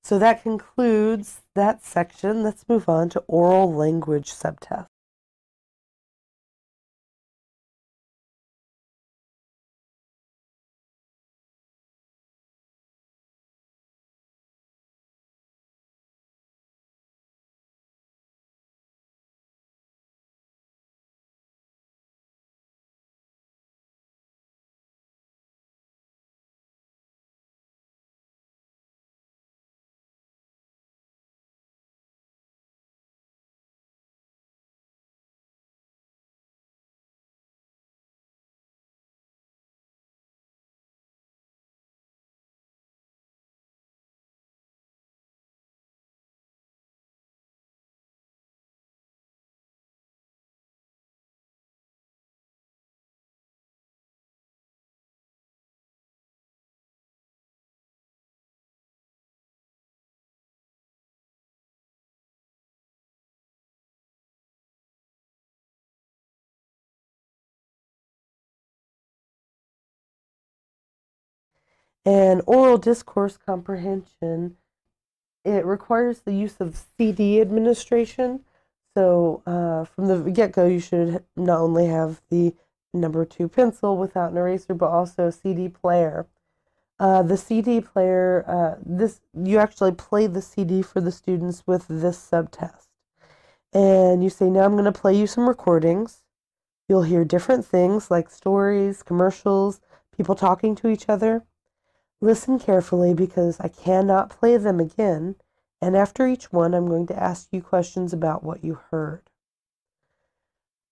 So that concludes that section. Let's move on to oral language subtest. And oral discourse comprehension, it requires the use of CD administration. So from the get-go, you should not only have the number 2 pencil without an eraser, but also a CD player. The CD player, you actually play the CD for the students with this subtest. And you say, now I'm going to play you some recordings. You'll hear different things like stories, commercials, people talking to each other. Listen carefully because I cannot play them again, and after each one I'm going to ask you questions about what you heard.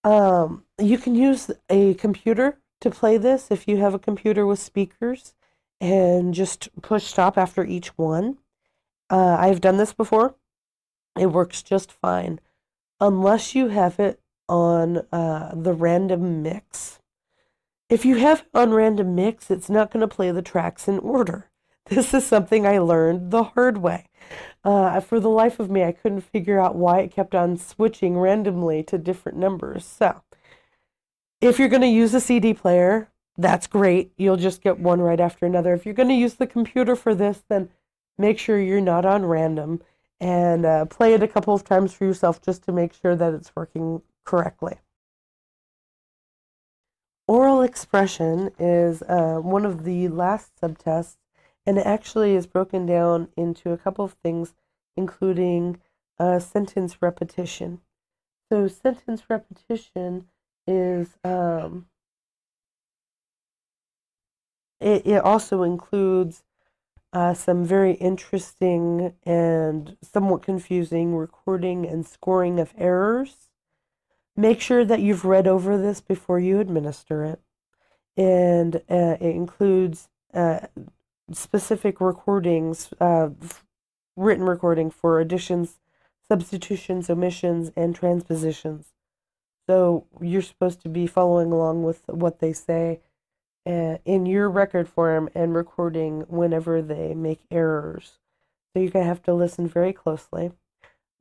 You can use a computer to play this if you have a computer with speakers, and just push stop after each one. I've done this before. It works just fine, unless you have it on the random mix. If you have it on random mix, it's not going to play the tracks in order. This is something I learned the hard way. For the life of me, I couldn't figure out why it kept on switching randomly to different numbers. So, if you're going to use a CD player, that's great. You'll just get one right after another. If you're going to use the computer for this, then make sure you're not on random and play it a couple of times for yourself just to make sure that it's working correctly. Oral expression is one of the last subtests, and it actually is broken down into a couple of things, including sentence repetition. So sentence repetition is, it also includes some very interesting and somewhat confusing recording and scoring of errors. Make sure that you've read over this before you administer it. And it includes specific recordings, written recording for additions, substitutions, omissions, and transpositions. So you're supposed to be following along with what they say in your record form and recording whenever they make errors. So you're going to have to listen very closely.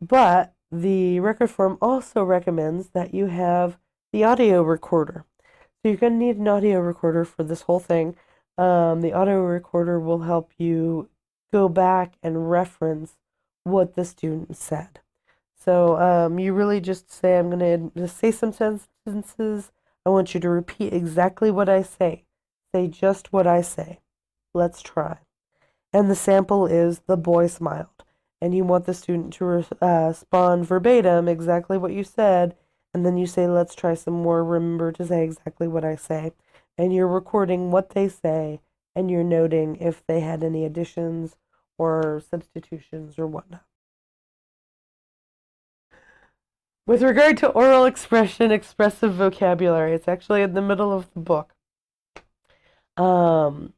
But the record form also recommends that you have the audio recorder. So you're going to need an audio recorder for this whole thing. The audio recorder will help you go back and reference what the student said. So you really just say, I'm going to say some sentences. I want you to repeat exactly what I say. Say just what I say. Let's try. And the sample is, the boy smiled. And you want the student to respond verbatim exactly what you said, and then you say, let's try some more, remember to say exactly what I say. And you're recording what they say, and you're noting if they had any additions or substitutions or whatnot. With regard to oral expression, expressive vocabulary, it's actually in the middle of the book. I'm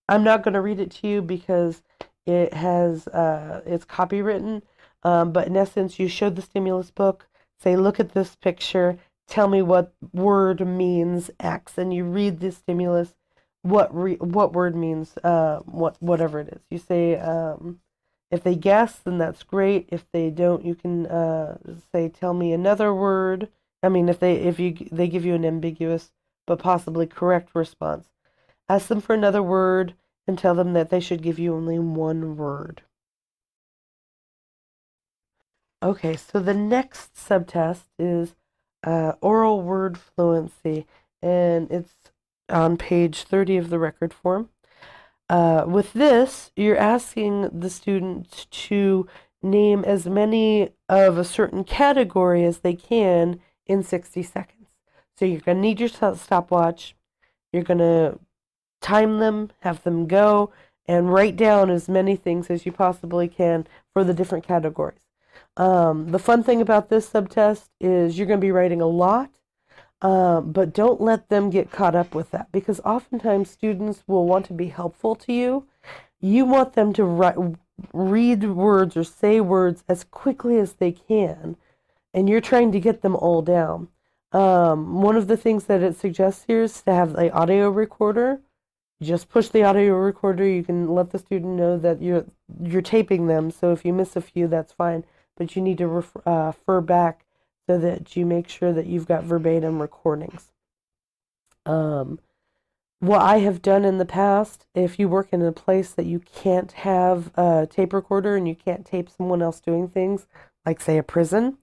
not going to read it to you because it has it's copywritten, but in essence, you show the stimulus book, say, look at this picture, tell me what word means X, and you read the stimulus, what word means whatever it is. You say, if they guess, then that's great. If they don't, you can say, tell me another word. I mean, if they give you an ambiguous but possibly correct response, ask them for another word and tell them that they should give you only one word. Okay, so the next subtest is oral word fluency, and it's on page 30 of the record form. With this, you're asking the student to name as many of a certain category as they can in 60 seconds. So you're going to need your stopwatch. You're going to time them, have them go, and write down as many things as you possibly can for the different categories. The fun thing about this subtest is you're going to be writing a lot, but don't let them get caught up with that, because oftentimes students will want to be helpful to you. You want them to read words or say words as quickly as they can, and you're trying to get them all down. One of the things that it suggests here is to have an audio recorder. Just push the audio recorder. You can let the student know that you're taping them, so if you miss a few, that's fine. But you need to refer back so that you make sure that you've got verbatim recordings. What I have done in the past, if you work in a place that you can't have a tape recorder and you can't tape someone else doing things, like say a prison,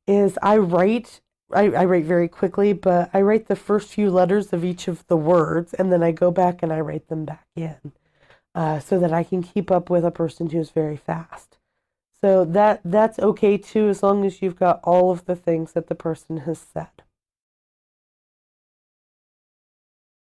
is I write very quickly, but I write the first few letters of each of the words, and then I go back and I write them back in, so that I can keep up with a person who's very fast. So that's okay too, as long as you've got all of the things that the person has said.